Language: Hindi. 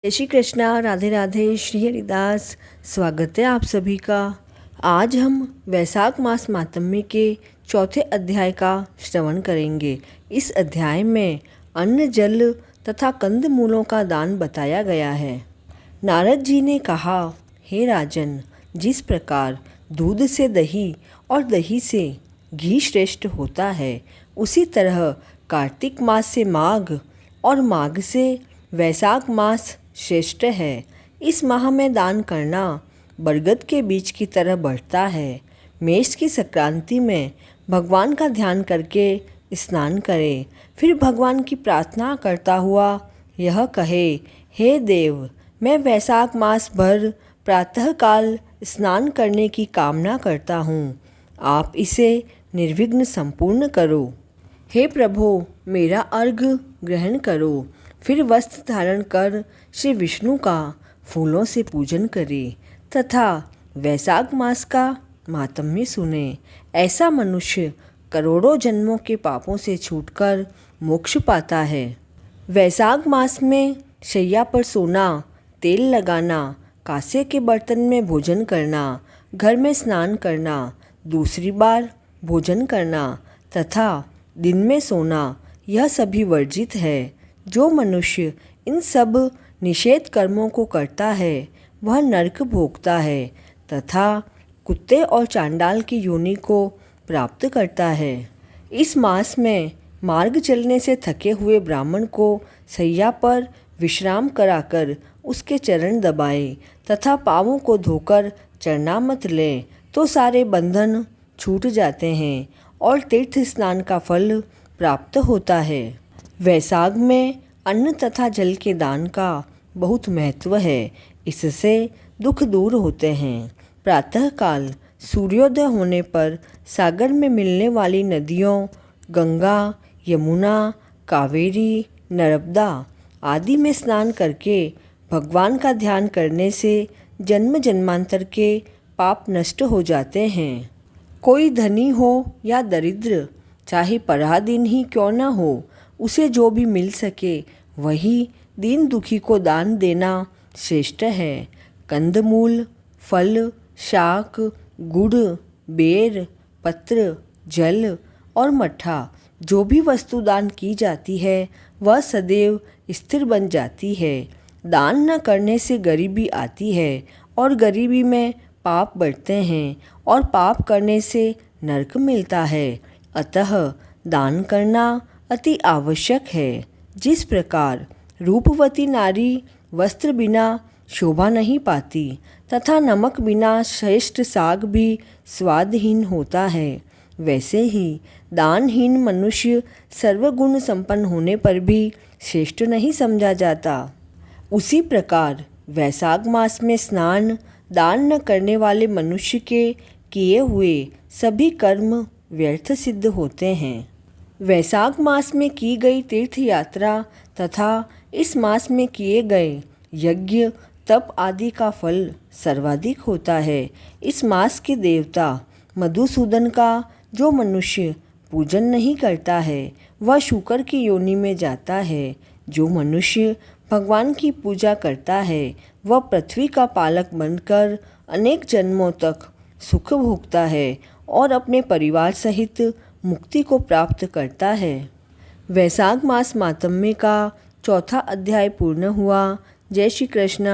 जय श्री कृष्णा, राधे राधे, श्री हरिदास। स्वागत है आप सभी का। आज हम वैशाख मास मातम्य के चौथे अध्याय का श्रवण करेंगे। इस अध्याय में अन्न, जल तथा कंद मूलों का दान बताया गया है। नारद जी ने कहा, हे राजन, जिस प्रकार दूध से दही और दही से घी श्रेष्ठ होता है, उसी तरह कार्तिक मास से माघ और माघ से वैशाख मास श्रेष्ठ है। इस माह में दान करना बरगद के बीज की तरह बढ़ता है। मेष की संक्रांति में भगवान का ध्यान करके स्नान करे, फिर भगवान की प्रार्थना करता हुआ यह कहे, हे देव, मैं वैशाख मास भर प्रातःकाल स्नान करने की कामना करता हूँ। आप इसे निर्विघ्न संपूर्ण करो। हे प्रभो, मेरा अर्घ्य ग्रहण करो। फिर वस्त्र धारण कर श्री विष्णु का फूलों से पूजन करे तथा वैशाख मास का मातम्य सुने। ऐसा मनुष्य करोड़ों जन्मों के पापों से छूटकर मोक्ष पाता है। वैशाख मास में शैया पर सोना, तेल लगाना, कांसे के बर्तन में भोजन करना, घर में स्नान करना, दूसरी बार भोजन करना तथा दिन में सोना, यह सभी वर्जित है। जो मनुष्य इन सब निषेध कर्मों को करता है, वह नरक भोगता है तथा कुत्ते और चांडाल की योनि को प्राप्त करता है। इस मास में मार्ग चलने से थके हुए ब्राह्मण को शैया पर विश्राम कराकर उसके चरण दबाए तथा पाँवों को धोकर चरणामृत ले तो सारे बंधन छूट जाते हैं और तीर्थ स्नान का फल प्राप्त होता है। वैशाख में अन्न तथा जल के दान का बहुत महत्व है। इससे दुख दूर होते हैं। प्रातःकाल सूर्योदय होने पर सागर में मिलने वाली नदियों गंगा, यमुना, कावेरी, नर्मदा आदि में स्नान करके भगवान का ध्यान करने से जन्म जन्मांतर के पाप नष्ट हो जाते हैं। कोई धनी हो या दरिद्र, चाहे पराधीन ही क्यों न हो, उसे जो भी मिल सके वही दीन दुखी को दान देना श्रेष्ठ है। कंदमूल, फल, शाक, गुड़, बेर, पत्र, जल और मट्ठा जो भी वस्तु दान की जाती है वह सदैव स्थिर बन जाती है। दान न करने से गरीबी आती है और गरीबी में पाप बढ़ते हैं और पाप करने से नरक मिलता है। अतः दान करना अति आवश्यक है। जिस प्रकार रूपवती नारी वस्त्र बिना शोभा नहीं पाती तथा नमक बिना श्रेष्ठ साग भी स्वादहीन होता है, वैसे ही दानहीन मनुष्य सर्वगुण संपन्न होने पर भी श्रेष्ठ नहीं समझा जाता। उसी प्रकार वैशाख मास में स्नान दान न करने वाले मनुष्य के किए हुए सभी कर्म व्यर्थ सिद्ध होते हैं। वैशाख मास में की गई तीर्थ यात्रा तथा इस मास में किए गए यज्ञ, तप आदि का फल सर्वाधिक होता है। इस मास के देवता मधुसूदन का जो मनुष्य पूजन नहीं करता है वह शूकर की योनि में जाता है। जो मनुष्य भगवान की पूजा करता है वह पृथ्वी का पालक बनकर अनेक जन्मों तक सुख भोगता है और अपने परिवार सहित मुक्ति को प्राप्त करता है। वैशाख मास मातम्य का चौथा अध्याय पूर्ण हुआ। जय श्री कृष्णा।